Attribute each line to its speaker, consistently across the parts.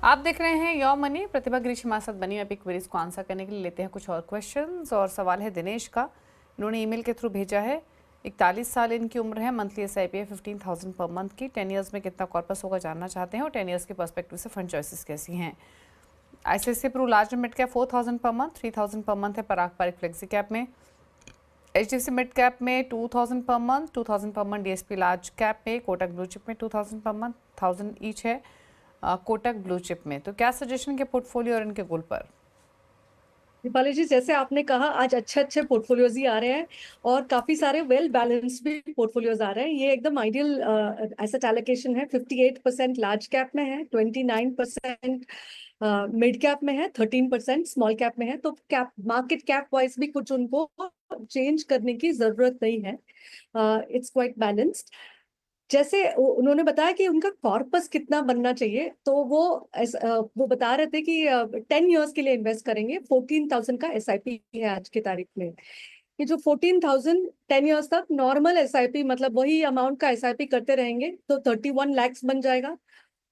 Speaker 1: आप देख रहे हैं योर मनी। प्रतिभा गिरीश हमारे साथ बनी। अभी क्वेरीज को आंसर करने के लिए लेते हैं कुछ और क्वेश्चंस। और सवाल है दिनेश का, इन्होंने ईमेल के थ्रू भेजा है। 41 साल इनकी उम्र है, मंथली SIP है 15,000 पर मंथ की। 10 ईयर्स में कितना कॉर्पस होगा जानना चाहते हैं, और 10 ईयर्स के पर्सपेक्टिव से फंड चॉइसेस कैसी हैं। ICICI Pru large mid cap 4,000 per month, 3,000 per month है पराग पारिक फ्लेक्सी कैप में। HDFC मिड कैप में 2,000 per month, 2,000 per month DSP large cap में। कोटक ब्लू चिप में 2,000 पर मंथ, 1,000 ईच है कोटक ब्लू चिप में। तो क्या सजेशन के पोर्टफोलियो और इनके गोल पर?
Speaker 2: दीपाली जी, जैसे आपने कहा, आज अच्छे अच्छे पोर्टफोलियोज ही आ रहे हैं और काफी सारे वेल बैलेंस्ड भी पोर्टफोलियोज आ रहे हैं। ये एकदम आइडियल एसेट एलोकेशन है। 58% लार्ज कैप में है, 29% मिड कैप में है, 13% स्मॉल कैप में है। तो कैप मार्केट कैप वाइज भी कुछ उनको चेंज करने की जरूरत नहीं है। It's quite balanced. जैसे उन्होंने बताया कि उनका कॉर्पस कितना बनना चाहिए, तो वो बता रहे थे कि 10 इयर्स के लिए इन्वेस्ट करेंगे। 14,000 का SIP है आज की तारीख में। ये जो 14,000 10 इयर्स तक नॉर्मल SIP, मतलब वही अमाउंट का SIP करते रहेंगे तो 31 lakhs बन जाएगा।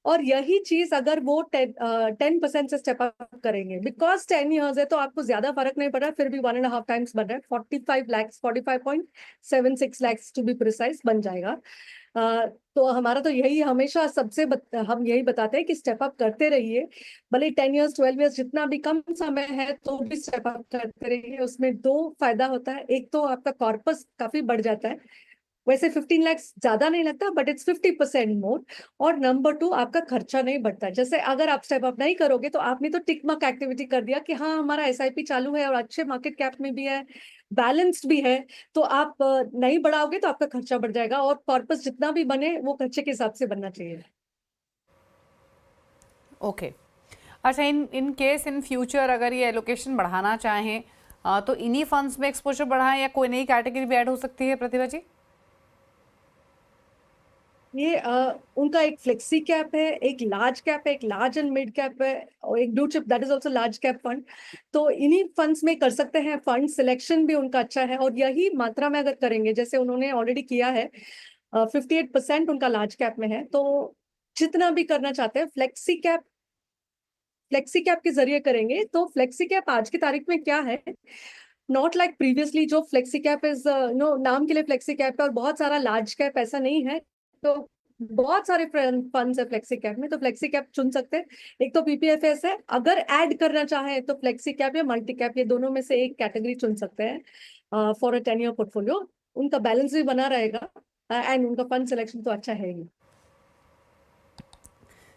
Speaker 2: और यही चीज अगर वो 10% से स्टेप अप करेंगे, बिकॉज 10 इयर्स है तो आपको ज्यादा फर्क नहीं पड़ रहा, फिर भी 1.5 times बन रहा है। 45 lakhs, 45.76 lakhs to be precise बन जाएगा। तो हमारा तो यही हमेशा हम यही बताते हैं कि स्टेप अप करते रहिए। भले 10 इयर्स 12 इयर्स जितना भी कम समय है तो भी स्टेप अप करते रहिए। उसमें दो फायदा होता है, एक तो आपका कॉर्पस काफी बढ़ जाता है। वैसे 15 lakhs ज्यादा नहीं लगता, बट इट्स 50% मोर। और नंबर टू, आपका खर्चा नहीं बढ़ता। जैसे अगर आप स्टेप अप नहीं करोगे तो आपने तो टिक मार्क एक्टिविटी कर दिया कि हाँ हमारा SIP चालू है और अच्छे मार्केट कैप में भी है, बैलेंस्ड भी है। तो आप नहीं बढ़ाओगे तो आपका खर्चा बढ़ जाएगा, और कॉर्पस जितना भी बने वो खर्चे के हिसाब से बनना चाहिए।
Speaker 1: ओके। अच्छा, इन केस इन फ्यूचर अगर ये एलोकेशन बढ़ाना चाहें तो इन्हीं फंड्स में एक्सपोजर बढ़ाएं या कोई नई कैटेगरी भी ऐड हो सकती है प्रतिभा जी?
Speaker 2: ये उनका एक फ्लेक्सी कैप है, एक लार्ज कैप है, एक लार्ज एंड मिड कैप है, और एक blue chip that is also large cap fund. तो इन्हीं फंड्स में कर सकते हैं। फंड सिलेक्शन भी उनका अच्छा है, और यही मात्रा में अगर करेंगे जैसे उन्होंने ऑलरेडी किया है। 58% उनका लार्ज कैप में है, तो जितना भी करना चाहते हैं फ्लेक्सी कैप के जरिए करेंगे। तो फ्लेक्सी कैप आज की तारीख में क्या है, नॉट लाइक प्रीवियसली जो फ्लेक्सी कैप इज नो नाम के लिए फ्लेक्सी कैप है और बहुत सारा लार्ज कैप, ऐसा नहीं है। तो बहुत सारे फंड्स है फ्लेक्सी कैप में, तो फ्लेक्सी कैप चुन सकते हैं। एक तो PPFS है, अगर ऐड करना चाहे तो फ्लेक्सी कैप या मल्टी कैप, ये दोनों में से एक कैटेगरी चुन सकते हैं फॉर अ 10 ईयर पोर्टफोलियो। उनका बैलेंस भी बना रहेगा एंड उनका फंड सिलेक्शन तो अच्छा है ही।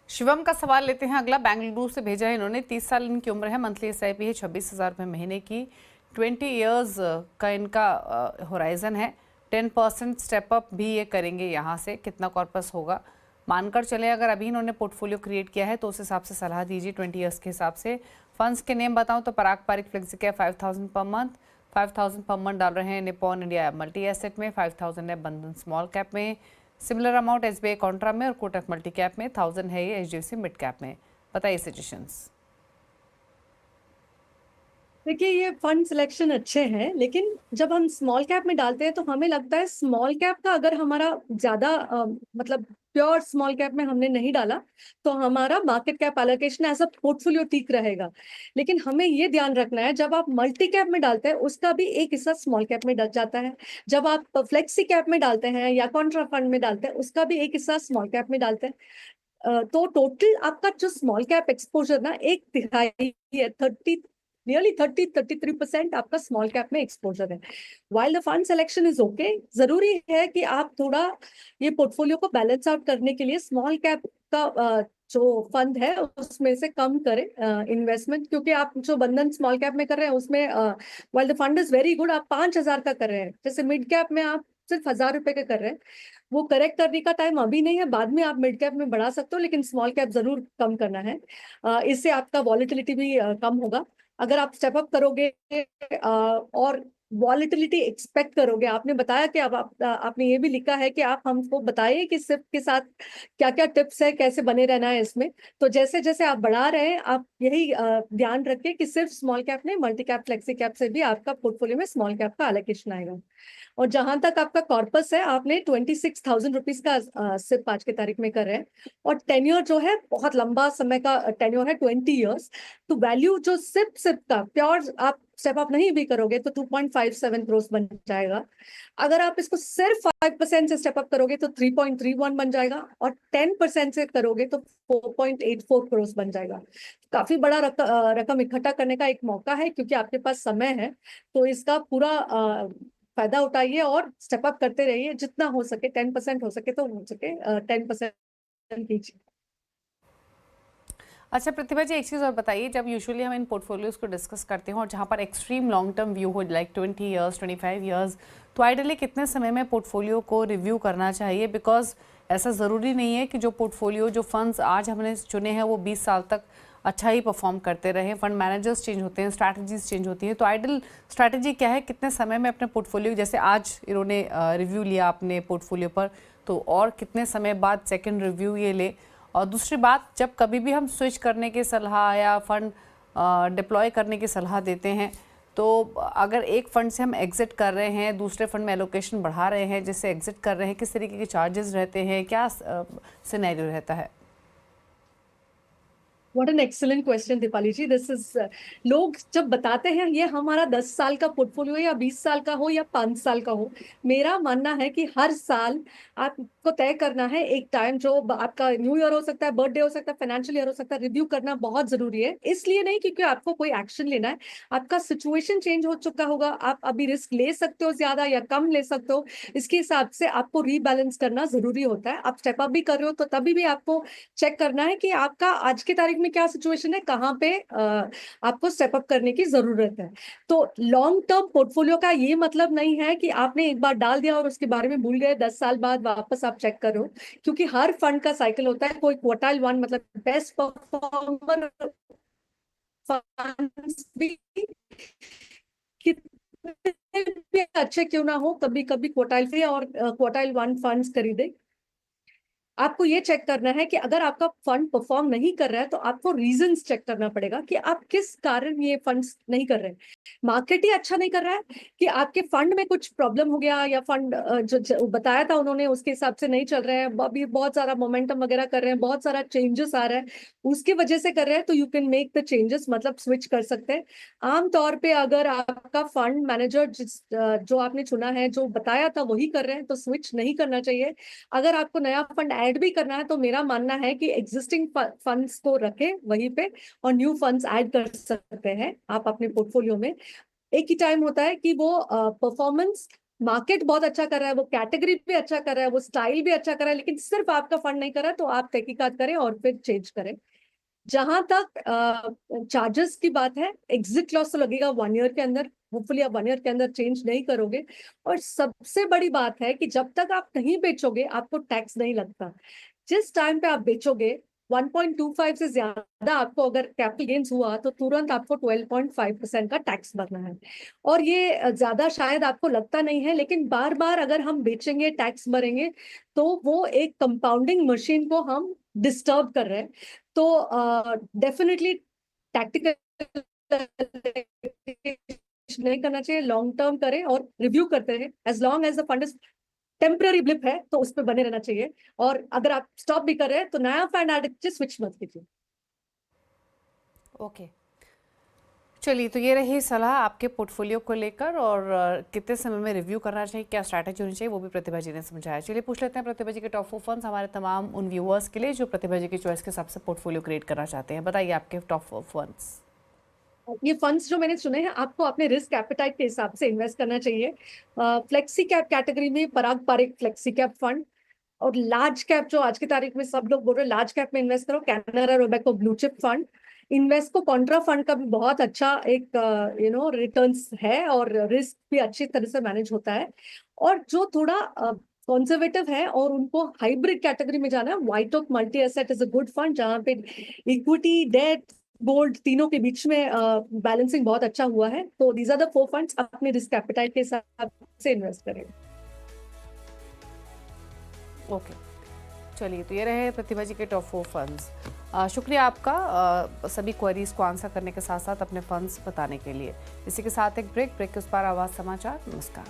Speaker 1: शिवम का सवाल लेते हैं अगला, बेंगलुरु से भेजा है इन्होंने। 30 साल इनकी उम्र है, मंथली SIP है 26,000 रुपये महीने की। 20 ईयर्स का इनका होराइजन है। 10% स्टेप अप भी ये करेंगे। यहाँ से कितना कॉर्पस होगा मानकर चले? अगर अभी इन्होंने पोर्टफोलियो क्रिएट किया है तो उस हिसाब से सलाह दीजिए 20 ईयर्स के हिसाब से। फंड्स के नेम बताऊँ तो पराग Parikh flexi cap 5,000 per month, 5,000 per month डाल रहे हैं निपॉन इंडिया मल्टी एसेट में, 5,000 है बंधन स्मॉल कैप में, सिमिलर अमाउंट SBI कॉन्ट्रा में, और कोटक मल्टी कैप में 1,000 है ये HDFC मिड कैप में। बताइए सजेशंस।
Speaker 2: देखिए, ये फंड सिलेक्शन अच्छे हैं, लेकिन जब हम स्मॉल कैप में डालते हैं तो हमें लगता है स्मॉल कैप का अगर हमारा ज्यादा मतलब प्योर स्मॉल कैप में हमने नहीं डाला तो हमारा market cap allocation as a portfolio ठीक रहेगा। लेकिन हमें ये ध्यान रखना है, जब आप मल्टी कैप में डालते हैं उसका भी एक हिस्सा स्मॉल कैप में डल जाता है। जब आप फ्लेक्सी कैप में डालते हैं या कॉन्ट्रा फंड में डालते हैं उसका भी एक हिस्सा स्मॉल कैप में डालते हैं। तो टोटल आपका जो स्मॉल कैप एक्सपोजर ना, 1/3 है। 33% आपका स्मॉल कैप में एक्सपोजर है। While the fund selection is okay, जरूरी है कि आप थोड़ा ये पोर्टफोलियो को बैलेंस आउट करने के लिए स्मॉल कैप का जो फंड है उसमें से कम करें इन्वेस्टमेंट। क्योंकि आप जो बंधन स्मॉल कैप में कर रहे हैं उसमें while the fund is very good, आप 5,000 का कर रहे हैं। जैसे मिड कैप में आप सिर्फ 1,000 रुपए का कर रहे हैं। वो करेक्ट करने का टाइम अभी नहीं है, बाद में आप मिड कैप में बढ़ा सकते हो, लेकिन स्मॉल कैप जरूर कम करना है। इससे आपका वॉलेटिलिटी भी कम होगा। अगर आप स्टेप अप करोगे और वॉलिटिलिटी एक्सपेक्ट करोगे? आपने बताया कि अब आपने ये भी लिखा है कि आप हमको बताइए कि सिप के साथ क्या क्या टिप्स है, कैसे बने रहना है इसमें। तो जैसे जैसे आप बढ़ा रहे हैं, आप यही ध्यान रखिए कि सिर्फ स्मॉल कैप नहीं, मल्टी कैप, फ्लेक्सी कैप से भी आपका पोर्टफोलियो में स्मॉल कैप का एलोकेशन आएगा। और जहां तक आपका कॉर्पस है, आपने 26,000 रुपीज का सिप आज की तारीख में कर रहे हैं, और टेन्योर जो है बहुत लंबा समय का टेन्योर है, 20 ईयर्स। तो वैल्यू जो सिप सिप का प्योर आप स्टेप अप नहीं भी करोगे तो 2.57 करोड़ बन जाएगा। अगर आप इसको सिर्फ 5% से स्टेप अप करोगे तो 3.31 बन जाएगा, और 10% से करोगे तो 4.84 करोड़ बन जाएगा। काफी बड़ा रकम इकट्ठा करने का एक मौका है, क्योंकि आपके पास समय है। तो इसका पूरा फायदा उठाइए और स्टेप अप करते रहिए, जितना हो सके 10% हो सके तो हो सके 10% कीजिए।
Speaker 1: अच्छा प्रतिभा जी, एक चीज़ और बताइए, जब यूजुअली हम इन पोर्टफोलियोज को डिस्कस करते हैं और जहाँ पर एक्सट्रीम लॉन्ग टर्म व्यू हो, लाइक 20 ईयर्स 25 ईयर्स, तो आइडली कितने समय में पोर्टफोलियो को रिव्यू करना चाहिए? बिकॉज ऐसा ज़रूरी नहीं है कि जो पोर्टफोलियो, जो फंड्स आज हमने चुने हैं वो 20 साल तक अच्छा ही परफॉर्म करते रहे। फंड मैनेजर्स चेंज होते हैं, स्ट्रैटेजीज चेंज होती हैं, तो आइडल स्ट्रैटेजी क्या है? कितने समय में अपने पोर्टफोलियो, जैसे आज इन्होंने रिव्यू लिया अपने पोर्टफोलियो पर, तो और कितने समय बाद सेकेंड रिव्यू ये ले? और दूसरी बात, जब कभी भी हम स्विच करने की सलाह या फंड डिप्लॉय करने की सलाह देते हैं, तो अगर एक फंड से हम एग्जिट कर रहे हैं, दूसरे फंड में एलोकेशन बढ़ा रहे हैं, जिससे एग्जिट कर रहे हैं, किस तरीके के चार्जेस रहते हैं, क्या सिनेरियो रहता है?
Speaker 2: What an excellent question Deepali ji. This is, लोग जब बताते हैं ये हमारा 10 साल का पोर्टफोलियो या 20 साल का हो या 5 साल का हो, मेरा मानना है कि हर साल आपको तय करना है एक टाइम, जो आपका न्यू ईयर हो सकता है, बर्थडे हो सकता है, फाइनेंशियल ईयर हो सकता है, रिव्यू करना बहुत जरूरी है। इसलिए नहीं क्योंकि आपको कोई एक्शन लेना है, आपका सिचुएशन चेंज हो चुका होगा, आप अभी रिस्क ले सकते हो ज्यादा या कम ले सकते हो, इसके हिसाब से आपको रीबैलेंस करना जरूरी होता है। आप स्टेप अप भी कर रहे हो तो तभी भी आपको चेक करना है कि आपका आज की तारीख में क्या सिचुएशन है, कहाँ पे आपको स्टेप अप करने की जरूरत है। तो लॉन्ग टर्म पोर्टफोलियो का ये मतलब नहीं है कि आपने एक बार डाल दिया और उसके बारे में भूल गए, 10 साल बाद वापस आप चेक करो, क्योंकि हर फंड का साइकिल होता है। कोई क्वार्टाइल वन मतलब बेस्ट परफॉर्मर फंड्स भी कितने भी अच्छे क्यों ना हो, कभी कभी क्वार्टाइल थ्री और क्वार्टाइल वन फंड्स खरीदे। आपको ये चेक करना है कि अगर आपका फंड परफॉर्म नहीं कर रहा है तो आपको रीजंस चेक करना पड़ेगा कि आप किस कारण ये फंड्स नहीं कर रहे हैं। मार्केट ही अच्छा नहीं कर रहा है, कि आपके फंड में कुछ प्रॉब्लम हो गया, या फंड जो बताया था उन्होंने उसके हिसाब से नहीं चल रहे हैं, अभी बहुत सारा मोमेंटम वगैरह कर रहे हैं, बहुत सारा चेंजेस आ रहा है, उसकी वजह से कर रहे हैं, तो you can make the changes, मतलब स्विच कर सकते हैं। आमतौर पे अगर आपका फंड मैनेजर जो आपने चुना है, जो बताया था वही कर रहे हैं, तो स्विच नहीं करना चाहिए। अगर आपको नया फंड ऐड भी करना है तो मेरा मानना है कि एग्जिस्टिंग फंड्स को रखें वहीं पे, और न्यू फंड्स ऐड कर सकते हैं आप अपने पोर्टफोलियो में। एक ही टाइम होता है कि वो परफॉर्मेंस, मार्केट बहुत अच्छा कर रहा है, वो कैटेगरी भी अच्छा कर रहा है, वो स्टाइल भी अच्छा कर रहा है, लेकिन सिर्फ आपका फंड नहीं कर रहा है, तो आप तहकीकात करें और फिर चेंज करें। जहां तक चार्जेस की बात है, एग्जिट लॉस तो लगेगा 1 ईयर के अंदर, होपफुली आप 1 ईयर के अंदर चेंज नहीं करोगे। और सबसे बड़ी बात है कि जब तक आप नहीं बेचोगे आपको टैक्स नहीं लगता। जिस टाइम पे आप बेचोगे 1.25 से ज्यादा आपको अगर कैपिटल गेन्स हुआ तो तुरंत आपको 12.5% का टैक्स भरना है। और ये ज्यादा शायद आपको लगता नहीं है, लेकिन बार बार अगर हम बेचेंगे, टैक्स भरेंगे, तो वो एक कंपाउंडिंग मशीन को हम डिस्टर्ब कर रहे हैं। तो डेफिनेटली टैक्टिकल नहीं करना चाहिए, लॉन्ग टर्म करें और रिव्यू करते रहे। As long as the fund is temporary blip है तो उस पर बने रहना चाहिए, और अगर आप स्टॉप भी कर रहे हैं तो नया फंड ऐड कीजिए, स्विच मत कीजिए।
Speaker 1: ओके, चलिए, तो ये रही सलाह आपके पोर्टफोलियो को लेकर, और कितने समय में रिव्यू करना चाहिए, क्या स्ट्रैटेजी होनी चाहिए, वो भी प्रतिभा जी ने समझाया। चलिए पूछ लेते हैं प्रतिभा जी के टॉप 4 फंड्स हमारे तमाम उन व्यूअर्स के लिए जो प्रतिभा जी की चॉइस के हिसाब से पोर्टफोलियो क्रिएट करना चाहते हैं। बताइए आपके टॉप 4 फंड्स।
Speaker 2: ये फंड्स जो मैंने चुने हैं, आपको अपने रिस्क एपेटाइट के हिसाब से इन्वेस्ट करना चाहिए। फ्लेक्सी कैप कैटेगरी में पराग पारिक फ्लेक्सी कैप फंड, और लार्ज कैप जो आज की तारीख में सब लोग बोल रहे हैं लार्ज कैप में इन्वेस्ट करो, Canara Robeco blue chip fund. Invest को कॉन्ट्रा फंड का भी बहुत अच्छा एक रिटर्न्स है, और रिस्क भी अच्छी तरह से मैनेज होता है। और जो थोड़ा कंजर्वेटिव है और उनको हाइब्रिड कैटेगरी में जाना है, White Oak multi asset is a good fund, जहां पे इक्विटी, डेट, गोल्ड, तीनों के बीच में बैलेंसिंग बहुत अच्छा हुआ है। तो दीज आर द 4 फंड्स, अपने रिस्क एपेटाइट के हिसाब से इन्वेस्ट करें।
Speaker 1: ओके, चलिए, तो ये रहे प्रतिभा जी के टॉप 4 फंड्स। शुक्रिया आपका सभी क्वेरीज को आंसर करने के साथ साथ अपने फंड्स बताने के लिए। इसी के साथ एक ब्रेक के उस पार आवाज समाचार। नमस्कार।